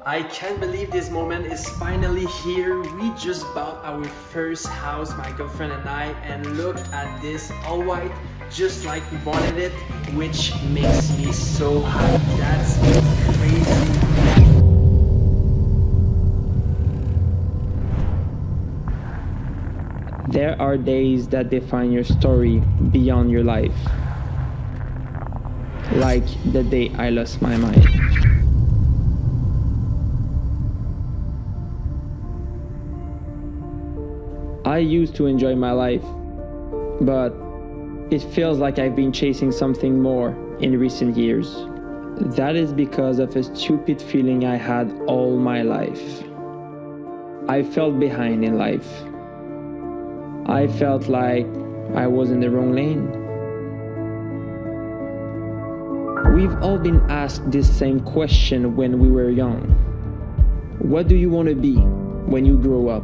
I can't believe this moment is finally here. We just bought our first house, my girlfriend and I, and look at this, all white, just like we wanted it, which makes me so happy. That's crazy. There are days that define your story beyond your life. Like the day I lost my mind. I used to enjoy my life, but it feels like I've been chasing something more in recent years. That is because of a stupid feeling I had all my life. I felt behind in life. I felt like I was in the wrong lane. We've all been asked this same question when we were young. What do you want to be when you grow up?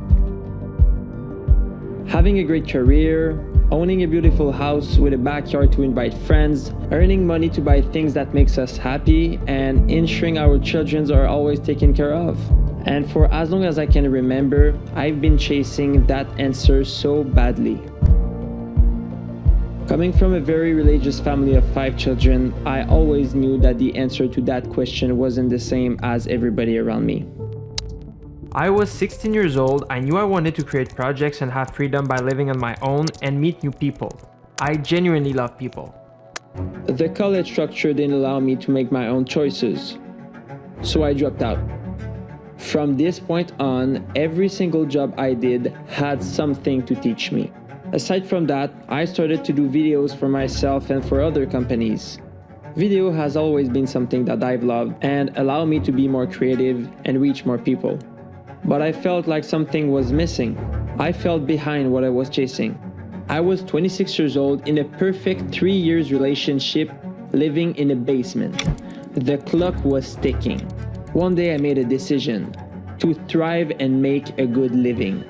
Having a great career, owning a beautiful house with a backyard to invite friends, earning money to buy things that makes us happy, and ensuring our children are always taken care of. And for as long as I can remember, I've been chasing that answer so badly. Coming from a very religious family of 5 children, I always knew that the answer to that question wasn't the same as everybody around me. I was 16 years old. I knew I wanted to create projects and have freedom by living on my own and meet new people. I genuinely love people. The college structure didn't allow me to make my own choices, so I dropped out. From this point on, every single job I did had something to teach me. Aside from that, I started to do videos for myself and for other companies. Video has always been something that I've loved and allowed me to be more creative and reach more people. But I felt like something was missing. I felt behind what I was chasing. I was 26 years old in a perfect 3 years relationship, living in a basement. The clock was ticking. One day I made a decision to thrive and make a good living.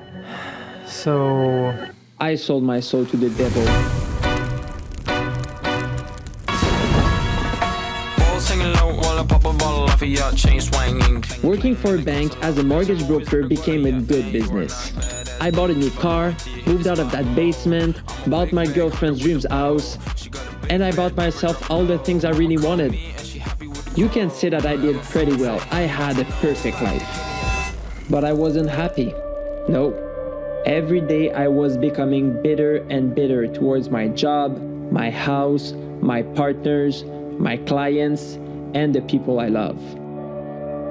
So I sold my soul to the devil. Working for a bank as a mortgage broker became a good business. I bought a new car, moved out of that basement, bought my girlfriend's dreams house, and I bought myself all the things I really wanted. You can say that I did pretty well. I had a perfect life. But I wasn't happy. No. Every day I was becoming bitter and bitter towards my job, my house, my partners, my clients, and the people I love.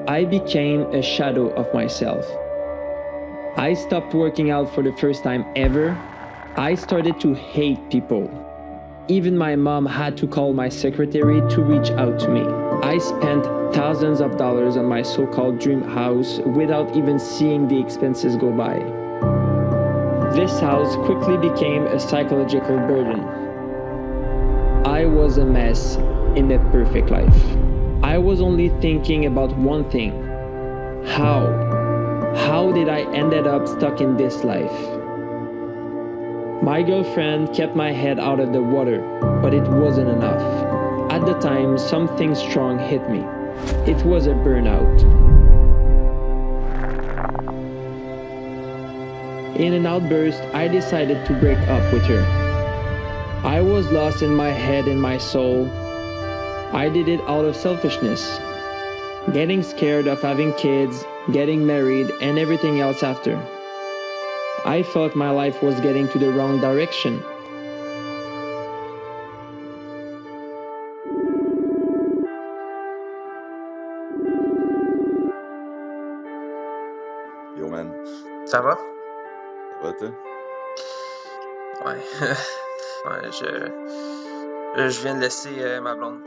I became a shadow of myself. I stopped working out for the first time ever. I started to hate people. Even my mom had to call my secretary to reach out to me. I spent thousands of dollars on my so-called dream house without even seeing the expenses go by. This house quickly became a psychological burden. I was a mess in a perfect life. I was only thinking about one thing. How did I ended up stuck in this life? My girlfriend kept my head out of the water, but it wasn't enough. At the time, something strong hit me. It was a burnout. In an outburst, I decided to break up with her. I was lost in my head and my soul. I did it out of selfishness, getting scared of having kids, getting married, and everything else after. I felt my life was getting to the wrong direction. Yo man, Ça va? ça va toi? Ouais. Ouais, je viens de laisser ma blonde.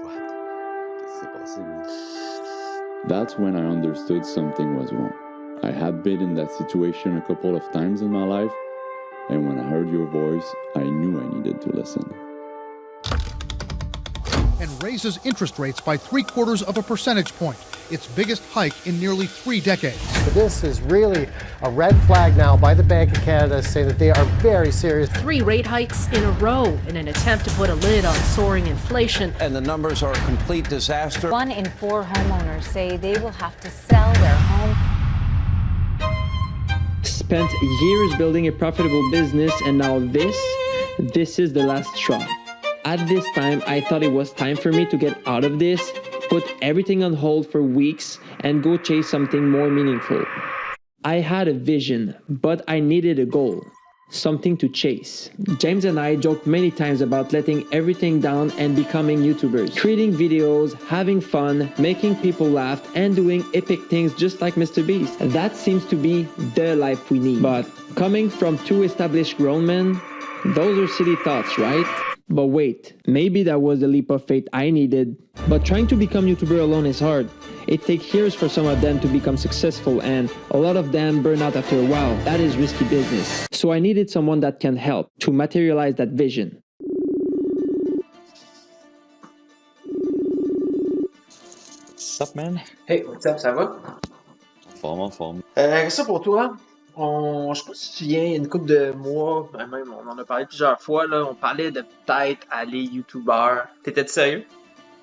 What? Qu'est-ce qui s'est passé, lui? That's when I understood something was wrong. I had been in that situation a couple of times in my life, and when I heard your voice, I knew I needed to listen. And raises interest rates by 0.75 percentage point. its biggest hike in nearly 3 decades. This is really a red flag now by the Bank of Canada saying that they are very serious. 3 rate hikes in a row in an attempt to put a lid on soaring inflation. And the numbers are a complete disaster. 1 in 4 homeowners say they will have to sell their home. Spent years building a profitable business, and now this is the last straw. At this time, I thought it was time for me to get out of this, put everything on hold for weeks, and go chase something more meaningful. I had a vision, but I needed a goal, something to chase. James and I joked many times about letting everything down and becoming YouTubers, creating videos, having fun, making people laugh, and doing epic things just like Mr. Beast. That seems to be the life we need. But coming from 2 established grown men, those are silly thoughts, right? But wait, maybe that was the leap of faith I needed. But trying to become YouTuber alone is hard. It takes years for some of them to become successful, and a lot of them burn out after a while. That is risky business. So I needed someone that can help to materialize that vision. What's up, man? Hey, what's up, ça va? En forme. Ça pour toi, je sais pas si tu te souviens, il y a une couple de mois, même on en a parlé plusieurs fois, là, on parlait de peut-être aller YouTuber. T'étais-tu sérieux?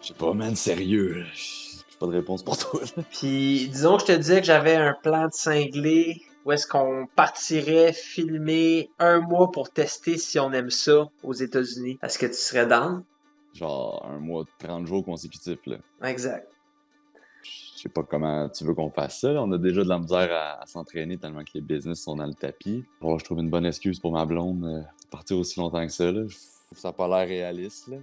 Je sais pas, man, sérieux. J'ai pas de réponse pour toi. Puis disons que je te disais que j'avais un plan de cinglé où est-ce qu'on partirait filmer 1 mois pour tester si on aime ça aux États-Unis. Est-ce que tu serais down? Genre 1 mois, 30 jours consécutifs, là. Exact. Je sais pas comment tu veux qu'on fasse ça. On a déjà de la misère à s'entraîner tellement que les business sont dans le tapis. Bon, je trouve une bonne excuse pour ma blonde de partir aussi longtemps que ça, là. Ça a pas l'air réaliste, là.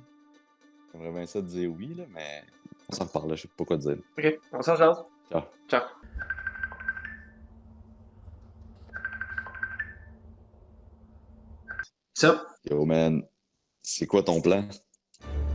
J'aimerais bien ça te dire oui, là, mais on s'en reparle, là. Je sais pas quoi te dire. Ok, on s'en jase. Ciao. Ciao. Ça. Yo, man, c'est quoi ton plan?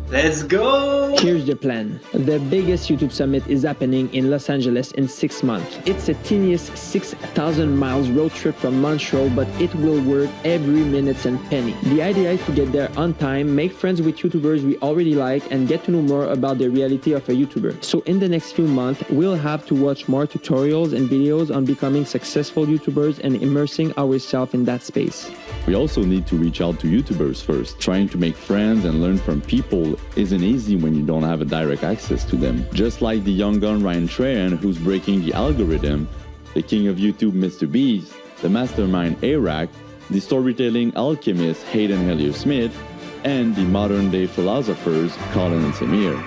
Let's go! Here's the plan. The biggest YouTube summit is happening in Los Angeles in 6 months. It's a tedious 6,000 miles road trip from Montreal, but it will worth every minute and penny. The idea is to get there on time, make friends with YouTubers we already like, and get to know more about the reality of a YouTuber. So in the next few months, we'll have to watch more tutorials and videos on becoming successful YouTubers and immersing ourselves in that space. We also need to reach out to YouTubers first. Trying to make friends and learn from people isn't easy when you don't have a direct access to them. Just like the young gun Ryan Trahan, who's breaking the algorithm, the king of YouTube Mr. Beast, the mastermind Arac, the storytelling alchemist Hayden Hellier-Smith, and the modern-day philosophers Colin and Samir.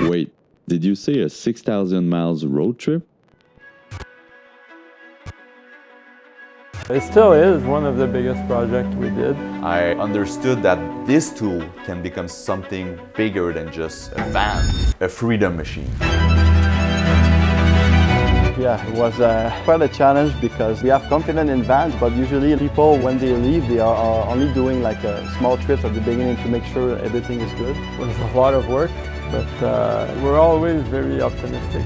Wait, did you say a 6,000 miles road trip? It still is one of the biggest projects we did. I understood that this tool can become something bigger than just a van, a freedom machine. Yeah, it was quite a challenge because we have confidence in vans, but usually people, when they leave, they are only doing like a small trips at the beginning to make sure everything is good. It was a lot of work, but we're always very optimistic.